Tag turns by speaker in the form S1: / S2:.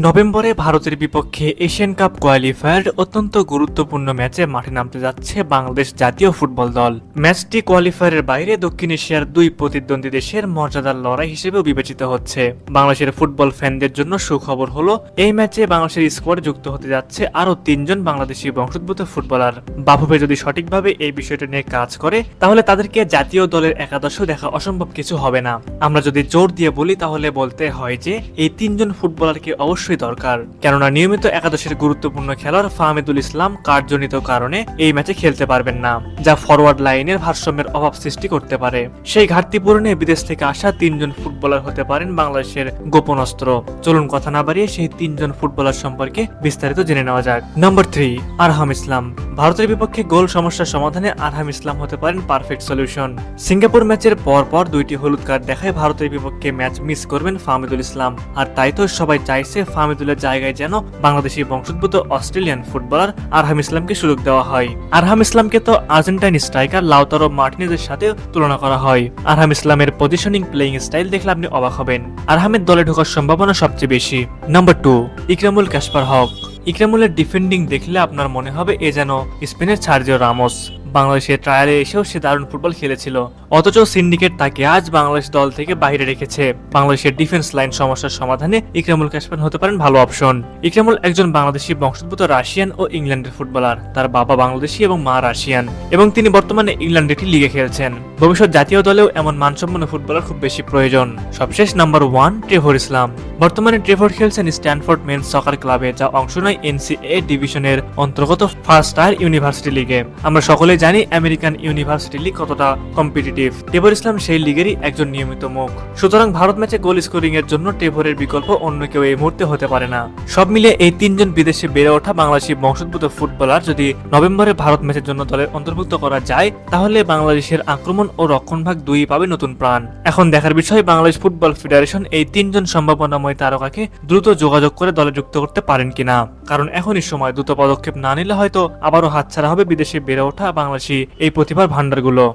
S1: নভেম্বরে ভারতের বিপক্ষে এশিয়ান কাপ কোয়ালিফায়ার অত্যন্ত গুরুত্বপূর্ণ ম্যাচে মাঠে নামতে যাচ্ছে বাংলাদেশ জাতীয় ফুটবল দল। ম্যাচটি কোয়ালিফায়ারের বাইরে দক্ষিণ এশিয়ার দুই প্রতিদ্বন্দ্বী দেশের মর্যাদার লড়াই হিসেবেও বিবেচিত হচ্ছে। বাংলাদেশের ফুটবল ফ্যানদের জন্য সুখবর হলো এই ম্যাচে বাংলাদেশের স্কোয়াডে যুক্ত হতে যাচ্ছে আরও 3 জন বাংলাদেশি বংশোদ্ভূত ফুটবলার। বাফুফে যদি সঠিকভাবে এই বিষয়টা নিয়ে কাজ করে তাহলে তাদেরকে জাতীয় দলের একাদশেও দেখা অসম্ভব কিছু হবে না। আমরা যদি জোর দিয়ে বলি তাহলে বলতে হয় যে এই 3 জন ফুটবলারকে অবশ্যই দরকার, কেননা নিয়মিত একাদশের গুরুত্বপূর্ণ খেলোয়াড় ফাহমিদুল ইসলাম কার্যজনিত কারণে এই ম্যাচে খেলতে পারবেন না, যা ফরওয়ার্ড লাইনের ভারসাম্যের অভাব সৃষ্টি করতে পারে। সেই ঘাটতি পূরণে বিদেশ থেকে আসা 3 জন ফুটবলার হতে পারেন বাংলাদেশের গোপন অস্ত্র। চলুন কথা না বাড়িয়ে সেই 3 জন ফুটবলার সম্পর্কে বিস্তারিত জেনে নেওয়া যাক। নম্বর 3, আরহাম ইসলাম। ভারতের বিপক্ষে গোল সমস্যার সমাধানে আরহাম ইসলাম হতে পারেন পারফেক্ট সলিউশন। সিঙ্গাপুর ম্যাচের পর 2টি হলুদ কার্ড দেখায় ভারতের বিপক্ষে ম্যাচ মিস করবেন ফাহমিদুল ইসলাম, আর তাই তো সবাই চাইছে ফাহমিদুলের জায়গায় যেন বাংলাদেশি বংশোদ্ভূত অস্ট্রেলিয়ান ফুটবলার আরহাম ইসলামকে সুযোগ দেওয়া হয়। আরহাম ইসলামকে তো আর্জেন্টাইন স্ট্রাইকার লাউতারো মার্টিনেজের সাথে তুলনা করা হয়। আরহাম ইসলামের পজিশনিং প্লেইং স্টাইল দেখলে আপনি অবাক হবেন। আরহামের দলে ঢোকার সম্ভাবনা সবচেয়ে বেশি। নম্বর 2, ইকরামুল কাসপার হক। ইকরামুলের ডিফেন্ডিং দেখলে আপনার মনে হবে এ যেন স্পেনের সার্জিও রামোস। বাংলাদেশের ট্রায়ালে এসেও সে দারুণ ফুটবল খেলেছিল, অথচ সিন্ডিকেট তাকে আজ বাংলাদেশ দল থেকে বাইরে রেখেছে। বাংলাদেশের ডিফেন্স লাইন সমস্যার সমাধানে ইকরামুল কাসপার হতে পারেন ভালো অপশন। ইকরামুল একজন বাংলাদেশি বংশোদ্ভূত রাশিয়ান ও ইংল্যান্ডের ফুটবলার। তার বাবা বাংলাদেশি এবং মা রাশিয়ান, এবং তিনি বর্তমানে ইংল্যান্ডের একটি লিগে খেলছেন। ভবিষ্যৎ জাতীয় দলেও এমন মানসম্পন্ন ফুটবলার খুব বেশি প্রয়োজন। সবশেষ নাম্বার 1, ট্রেভর ইসলাম। বর্তমানে ট্রেভর খেলছেন স্ট্যানফোর্ড মেন্স সকার ক্লাবে, যা অংশ নেয় NCAA ডিভিশনের অন্তর্গত ফার্স্ট টায়ার ইউনিভার্সিটি লিগে। আমরা সকলে জানি আমেরিকান ইউনিভার্সিটি লিগ কতটা কম্পিটিটিভ। ট্রেভর ইসলাম সেই লিগেরই একজন নিয়মিত মুখ। সুতরাং ভারত ম্যাচে গোল স্কোরিং এর জন্য ট্রেভরের বিকল্প অন্য কেউ এই মুহূর্তে হতে পারে না। সব মিলিয়ে এই 3 জন বিদেশে বেড়ে ওঠা বাংলাদেশি বংশোদ্ভূত ফুটবলার যদি নভেম্বরে ভারত ম্যাচের জন্য দলের অন্তর্ভুক্ত করা যায় তাহলে বাংলাদেশের আক্রমণ ও রক্ষণভাগ দুই পাবে নতুন প্রাণ। এখন দেখার বিষয় বাংলাদেশ ফুটবল ফেডারেশন এই 3 জন সম্ভাবনাময় তারকাকে দ্রুত যোগাযোগ করে দলে যুক্ত করতে পারেন কিনা, কারণ এখনই সময়। দ্রুত পদক্ষেপ না নিলে হয়তো আবারও হাতছাড়া হবে বিদেশে বেড়ে ওঠা বাংলাদেশি এই প্রতিভার ভান্ডারগুলো।